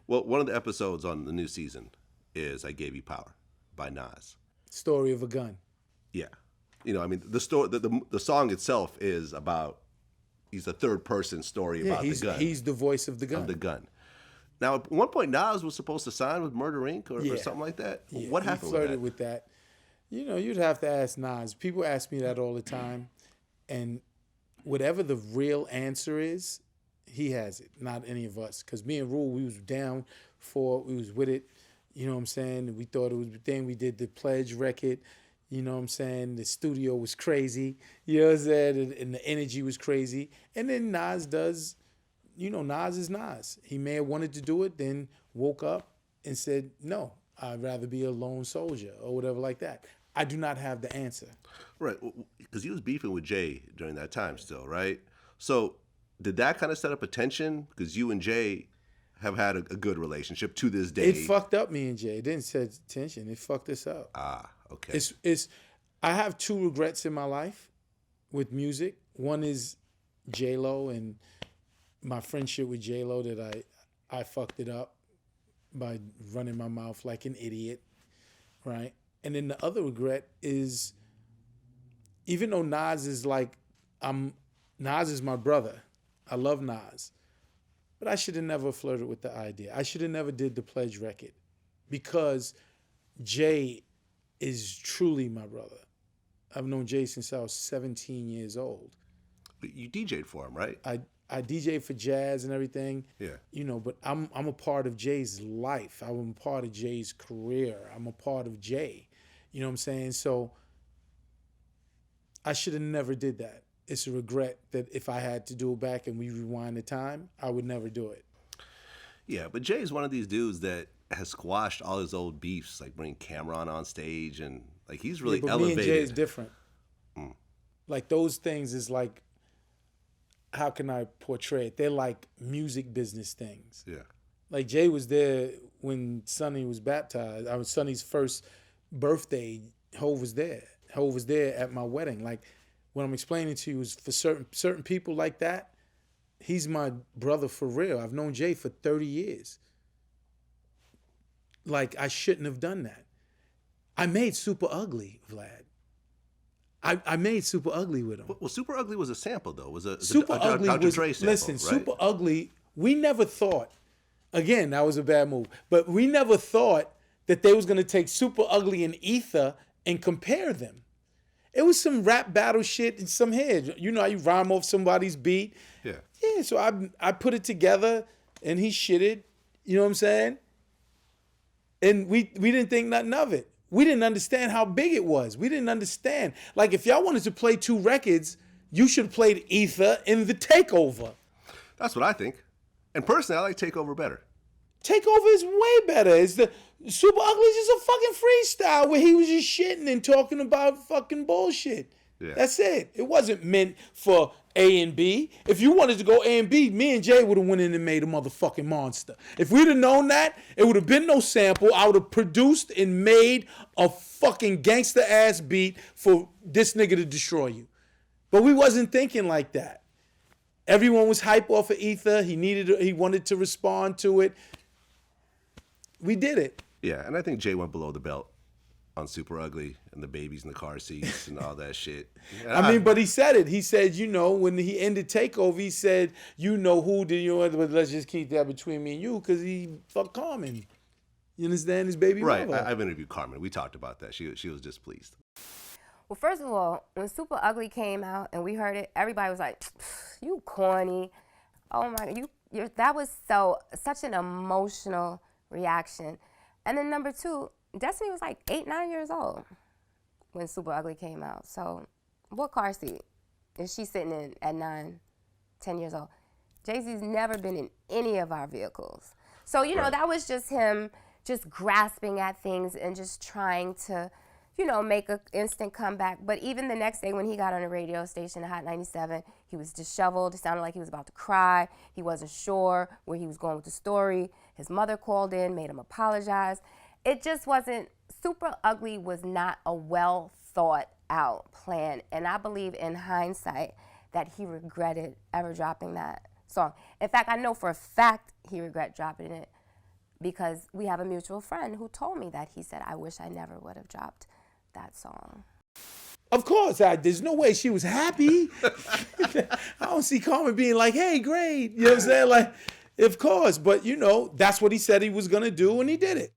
Well, one of the episodes on the new season is "I Gave You Power" by Nas. Story of a gun. Yeah, I mean, the story, the song itself is about. He's a third person story Yeah, about the gun. he's the voice of the gun. Of the gun. Now, at one point, Nas was supposed to sign with Murder Inc. or Yeah. something like that. Yeah, What he happened flirted with that? You'd have to ask Nas. People ask me that all the time, and whatever the real answer is, he has it, not any of us. Because me and Rule, we was down for it. We was with it. You know what I'm saying? We thought it was the thing. We did the Pledge record. You know what I'm saying? The studio was crazy. You know what I'm saying? And the energy was crazy. And then Nas does, Nas is Nas. He may have wanted to do it, then woke up and said, no, I'd rather be a lone soldier or whatever like that. I do not have the answer. Right, because he was beefing with Jay during that time still, right? So did that kind of set up a tension? Because you and Jay have had a good relationship to this day. It fucked up me and Jay. It didn't set tension. It fucked us up. Ah, okay. It's. I have two regrets in my life with music. One is J-Lo and my friendship with J-Lo that I fucked it up by running my mouth like an idiot, right? And then the other regret is, even though Nas is Nas is my brother. I love Nas. But I should have never flirted with the idea. I should have never did the Pledge record because Jay is truly my brother. I've known Jay since I was 17 years old. But you DJ'd for him, right? I DJ'd for jazz and everything. Yeah. But I'm a part of Jay's life. I'm a part of Jay's career. I'm a part of Jay. You know what I'm saying? So I should have never did that. It's a regret that if I had to do it back and we rewind the time, I would never do it. Yeah, but Jay is one of these dudes that has squashed all his old beefs, like bringing Cameron on stage, and like he's really but elevated. Me and Jay is different. Like those things is like, how can I portray it? They're like music business things. Yeah. Like Jay was there when Sonny was baptized. I was Sonny's first birthday. Hov was there. Hov was there at my wedding. Like what I'm explaining to you is for certain people like that, he's my brother for real. I've known Jay for 30 years. Like I shouldn't have done that. I made Super Ugly, Vlad. I made Super Ugly with him. Well, Super Ugly was a sample, though. It was a Super Ugly Dr. was, Dre sample, listen, right? Super Ugly, we never thought, again, that was a bad move, but we never thought that they was going to take Super Ugly and Ether and compare them. It was some rap battle shit in some head. You know how you rhyme off somebody's beat? Yeah. Yeah, so I put it together and he shitted, you know what I'm saying? And we didn't think nothing of it. We didn't understand how big it was. We didn't understand. Like, if y'all wanted to play two records, you should have played Ether in the Takeover. That's what I think. And personally, I like Takeover better. Takeover is way better. It's the Super Ugly is just a fucking freestyle where he was just shitting and talking about fucking bullshit. Yeah. That's it. It wasn't meant for A and B. If you wanted to go A and B, me and Jay would have went in and made a motherfucking monster. If we'd have known that, it would have been no sample. I would have produced and made a fucking gangster ass beat for this nigga to destroy you. But we wasn't thinking like that. Everyone was hype off of Ether. He wanted to respond to it. We did it. Yeah, and I think Jay went below the belt on Super Ugly and the babies in the car seats and all that shit. But he said it. He said, when he ended Takeover, he said, who did you want, but let's just keep that between me and you because he fucked Carmen. You understand? His baby right. mother. I've interviewed Carmen. We talked about that. She was displeased. Well, first of all, when Super Ugly came out and we heard it, everybody was like, you corny. Oh my God, that was such an emotional reaction. And then number two, Destiny was like 8, 9 years old when Super Ugly came out. So what car seat is she sitting in at 9, 10 years old? Jay-Z's never been in any of our vehicles. So, Right. that was just him just grasping at things and just trying to, make an instant comeback. But even the next day when he got on the radio station, Hot 97, he was disheveled. It sounded like he was about to cry. He wasn't sure where he was going with the story. His mother called in, made him apologize. It just wasn't, Super Ugly was not a well thought out plan. And I believe in hindsight that he regretted ever dropping that song. In fact, I know for a fact he regret dropping it because we have a mutual friend who told me that. He said, I wish I never would have dropped that song. Of course, there's no way she was happy. I don't see Carmen being like, hey, great. You know what I'm saying? Like, of course. But, you know, that's what he said he was going to do, and he did it.